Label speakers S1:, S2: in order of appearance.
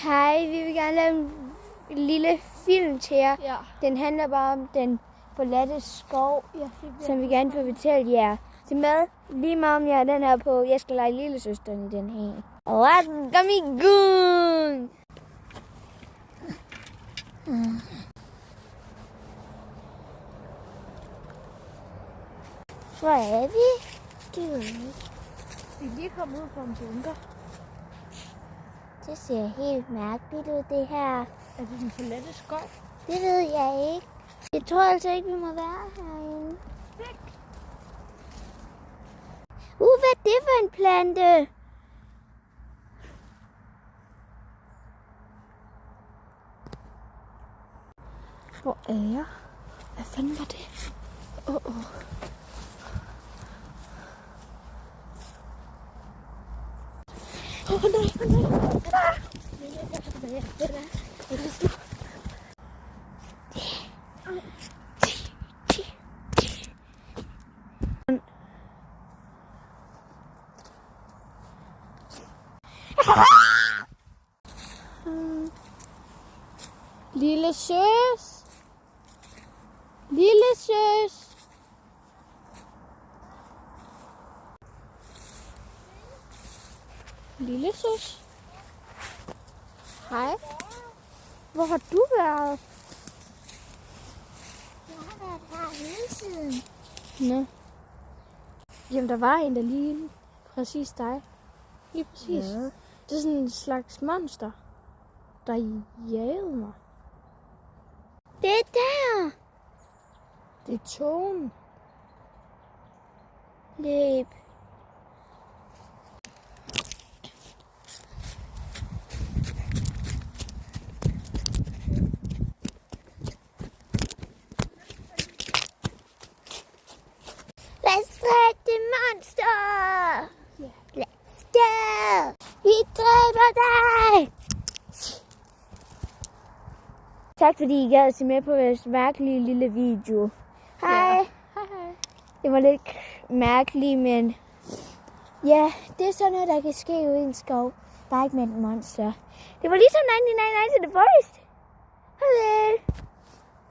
S1: Hej, vi vil gerne lave en lille film til jer.
S2: Ja.
S1: Den handler bare om den forladte skov, som vi gerne vil fortælle jer. Så med lige meget om jer, den er på Jeg skal lege lillesøsteren i den her. Let's go! Hvor er vi? Det ved jeg ikke.
S2: Vi er lige kommet ud fra en bunker.
S1: Det ser helt mærkeligt ud, det her.
S2: Er det den forladte skov?
S1: Det ved jeg ikke. Jeg tror altså ikke, vi må være herinde.
S2: Væk.
S1: Hvad er det for en plante?
S2: Hvor er jeg? Hvad fanden var det? Nej. Lille søs. Lille søs. Lille søs. Hej. Hvor har du været?
S1: Jeg har været her hele tiden.
S2: Nå. Jamen, der var en, der lignede præcis dig. Lige præcis.
S1: Ja.
S2: Det er sådan en slags monster, der jagede mig.
S1: Det er der.
S2: Det er togen.
S1: Løb. Let's fight the monster!
S2: Yeah.
S1: Let's go! Vi dræber dig! Tak fordi I gad at se med på vores mærkelige lille video. Hej!
S2: Ja. Hej.
S1: Det var lidt mærkeligt, men ja, det er sådan noget, der kan ske ude i en skov. Bare ikke med et monster. Det var ligesom 99 Nights in the Forest. Hej!